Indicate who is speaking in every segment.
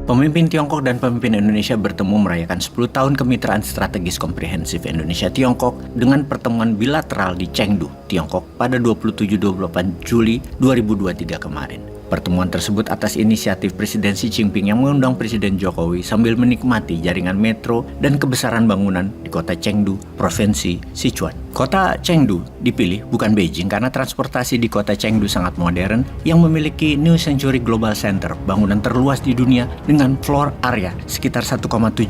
Speaker 1: Pemimpin Tiongkok dan pemimpin Indonesia bertemu merayakan 10 tahun kemitraan strategis komprehensif Indonesia-Tiongkok dengan pertemuan bilateral di Chengdu, Tiongkok pada 27-28 Juli 2023 kemarin. Pertemuan tersebut atas inisiatif Presiden Xi Jinping yang mengundang Presiden Jokowi sambil menikmati jaringan metro dan kebesaran bangunan di kota Chengdu, Provinsi Sichuan. Kota Chengdu dipilih bukan Beijing karena transportasi di kota Chengdu sangat modern yang memiliki New Century Global Center, bangunan terluas di dunia dengan floor area sekitar 1,7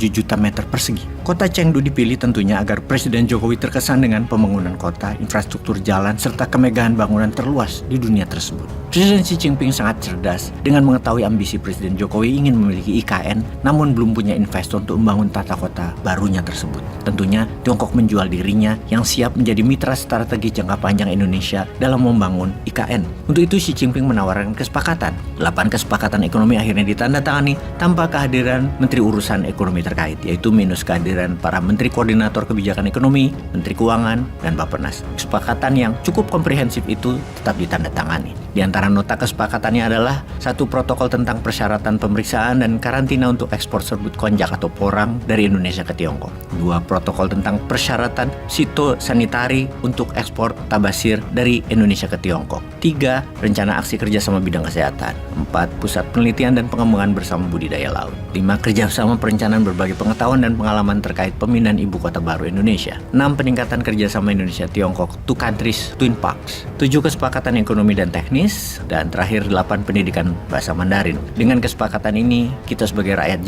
Speaker 1: juta meter persegi. Kota Chengdu dipilih tentunya agar Presiden Jokowi terkesan dengan pembangunan kota, infrastruktur jalan, serta kemegahan bangunan terluas di dunia tersebut. Presiden Xi Jinping sangat cerdas dengan mengetahui ambisi Presiden Jokowi ingin memiliki IKN namun belum punya investor untuk membangun tata kota barunya tersebut. Tentunya Tiongkok menjual dirinya yang siap menjadi mitra strategi jangka panjang Indonesia dalam membangun IKN. Untuk itu Xi Jinping menawarkan kesepakatan. 8 kesepakatan ekonomi akhirnya ditandatangani tanpa kehadiran Menteri Urusan Ekonomi terkait, yaitu minus kehadiran para Menteri Koordinator Kebijakan Ekonomi, Menteri Keuangan, dan Bappenas. Kesepakatan yang cukup komprehensif itu tetap ditandatangani. Di antara nota kesepakatannya adalah satu protokol tentang persyaratan pemeriksaan dan karantina untuk ekspor serbuk konjak atau porang dari Indonesia ke Tiongkok. 2 protokol tentang persyaratan fitosanitari untuk ekspor tabasir dari Indonesia ke Tiongkok. 3 rencana aksi kerjasama bidang kesehatan. 4 pusat penelitian dan pengembangan bersama budidaya laut. 5 kerjasama perencanaan berbagai pengetahuan dan pengalaman terkait pemindahan ibu kota baru Indonesia. 6 peningkatan kerjasama Indonesia-Tiongkok, Two Countries, Twin Parks. 7 kesepakatan ekonomi dan teknis. Dan terakhir 8 pendidikan bahasa Mandarin. Dengan kesepakatan ini, kita sebagai rakyat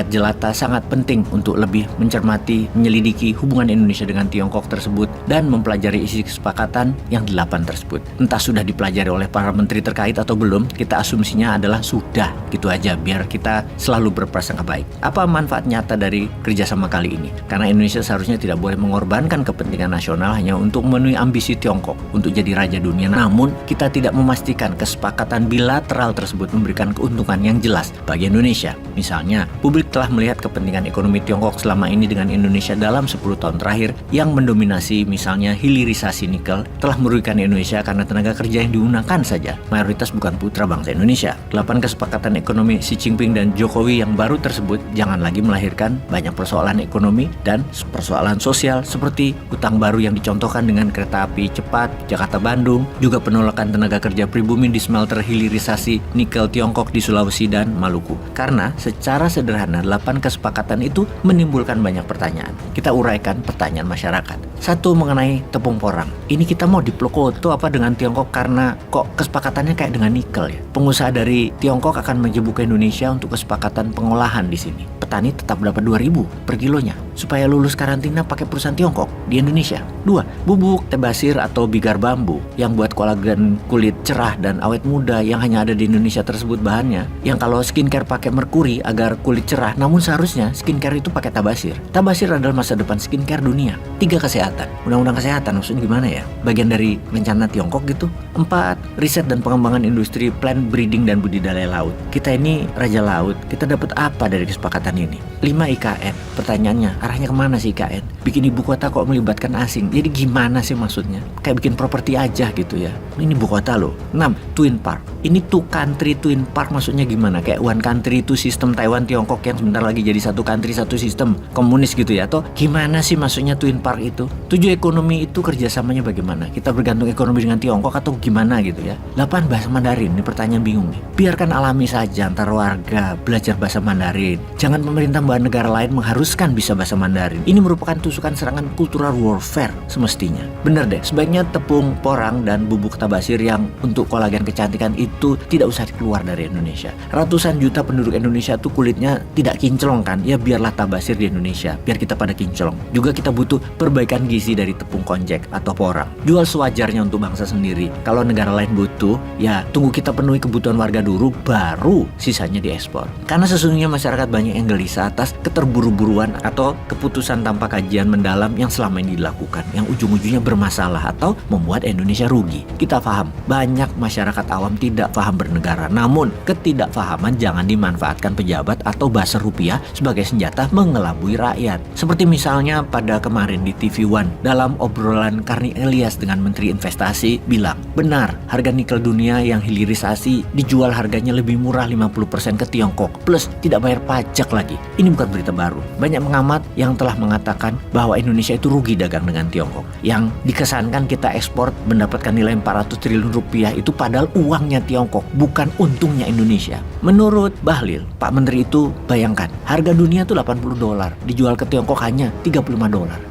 Speaker 1: jelata sangat penting untuk lebih mencermati, menyelidiki hubungan Indonesia dengan Tiongkok tersebut dan mempelajari isi kesepakatan yang 8 tersebut. Entah sudah dipelajari oleh para menteri terkait atau belum, kita asumsinya adalah sudah. Gitu aja, biar kita selalu berprasangka baik. Apa manfaat nyata dari kerjasama kali ini? Karena Indonesia seharusnya tidak boleh mengorbankan kepentingan nasional hanya untuk memenuhi ambisi Tiongkok untuk jadi raja dunia. Namun, kita tidak memastikan kesepakatan bilateral tersebut memberikan keuntungan yang jelas bagi Indonesia. Misalnya, publik telah melihat kepentingan ekonomi Tiongkok selama ini dengan Indonesia dalam 10 tahun terakhir yang mendominasi misalnya hilirisasi nikel telah merugikan Indonesia karena tenaga kerja yang digunakan saja mayoritas bukan putra bangsa Indonesia. 8 kesepakatan ekonomi Xi Jinping dan Jokowi yang baru tersebut jangan lagi melahirkan banyak persoalan ekonomi dan persoalan sosial seperti utang baru yang dicontohkan dengan kereta api cepat Jakarta-Bandung, juga penolakan tenaga kerja pribumi di smelter hilirisasi nikel Tiongkok di Sulawesi dan Maluku. Karena secara sederhana 8 kesepakatan itu menimbulkan banyak pertanyaan. Kita uraikan pertanyaan masyarakat. 1 mengenai tepung porang. Ini kita mau diplokoto apa dengan Tiongkok karena kok kesepakatannya kayak dengan nikel ya. Pengusaha dari Tiongkok akan menjebuk ke Indonesia untuk kesepakatan pengolahan di sini. Petani tetap dapat 2.000 per kilonya supaya lulus karantina pakai perusahaan Tiongkok di Indonesia. 2, bubuk tebasir atau bigar bambu yang buat kolagen kulit cerah dan awet muda yang hanya ada di Indonesia tersebut bahannya. Yang kalau skincare pakai merkuri agar kulit cerah, namun seharusnya skincare itu pakai tabasir. Tabasir adalah masa depan skincare dunia. 3, kesehatan. Undang-undang kesehatan maksudnya gimana ya? Bagian dari rencana Tiongkok gitu. 4, riset dan pengembangan industri plant breeding dan budidaya laut. Kita ini raja laut, kita dapat apa dari kesepakatan ini? 5, IKN. Pertanyaannya, arahnya kemana sih IKN? Bikin ibu kota kok melibatkan asing? Jadi gimana sih maksudnya? Kayak bikin properti aja gitu ya. Ini ibu kota loh. 6, Twin Park. Ini Two Country Twin Park maksudnya gimana? Kayak one country itu sistem Taiwan Tiongkok yang sebentar lagi jadi satu country satu sistem komunis gitu ya. Atau gimana sih maksudnya Twin Park itu? 7, ekonomi itu kerjasamanya bagaimana? Kita bergantung ekonomi dengan Tiongkok atau gimana gitu ya. 8, bahasa Mandarin. Ini pertanyaan bingung nih. Biarkan alami saja antar warga belajar bahasa Mandarin. Jangan pemerintah negara lain mengharuskan bisa bahasa Mandarin. Ini merupakan tusukan serangan cultural warfare semestinya. Bener deh, sebaiknya tepung porang dan bubuk tabasir yang untuk kolagen kecantikan itu tidak usah keluar dari Indonesia. Ratusan juta penduduk Indonesia tuh kulitnya tidak kinclong kan? Ya biarlah tabasir di Indonesia, biar kita pada kinclong. Juga kita butuh perbaikan gizi dari tepung konjak atau porang. Jual sewajarnya untuk bangsa sendiri. Kalau negara lain butuh, ya tunggu kita penuhi kebutuhan warga dulu, baru sisanya diekspor. Karena sesungguhnya masyarakat banyak yang gelisah atas keterburu-buruan atau keputusan tanpa kajian penelitian mendalam yang selama ini dilakukan, yang ujung-ujungnya bermasalah atau membuat Indonesia rugi. Kita paham, banyak masyarakat awam tidak paham bernegara, namun ketidakpahaman jangan dimanfaatkan pejabat atau buzzer rupiah sebagai senjata mengelabui rakyat. Seperti misalnya pada kemarin di TV One, dalam obrolan Karni Elias dengan Menteri Investasi bilang, benar harga nikel dunia yang hilirisasi dijual harganya lebih murah 50% ke Tiongkok, plus tidak bayar pajak lagi. Ini bukan berita baru. Banyak pengamat yang telah mengatakan bahwa Indonesia itu rugi dagang dengan Tiongkok. Yang dikesankan kita ekspor mendapatkan nilai 400 triliun rupiah itu padahal uangnya Tiongkok, bukan untungnya Indonesia. Menurut Bahlil, Pak Menteri itu bayangkan, harga dunia itu $80, dijual ke Tiongkok hanya $35.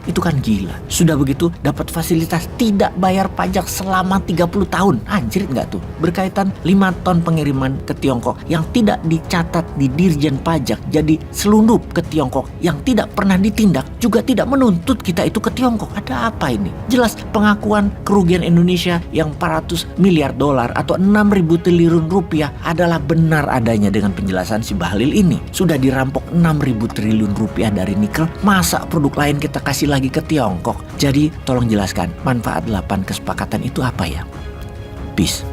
Speaker 1: Itu kan gila. Sudah begitu dapat fasilitas tidak bayar pajak selama 30 tahun. Anjir nggak tuh? Berkaitan 5 ton pengiriman ke Tiongkok yang tidak dicatat di Dirjen Pajak jadi selundup ke Tiongkok yang tidak pernah ditindak, juga tidak menuntut kita itu ke Tiongkok. Ada apa ini? Jelas pengakuan kerugian Indonesia yang $400 miliar atau 6.000 triliun rupiah adalah benar adanya dengan penjelasan si Bahlil ini. Sudah dirampok 6.000 triliun rupiah dari nikel, masa produk lain kita kasih lagi ke Tiongkok? Jadi tolong jelaskan manfaat 8 kesepakatan itu apa ya? Peace.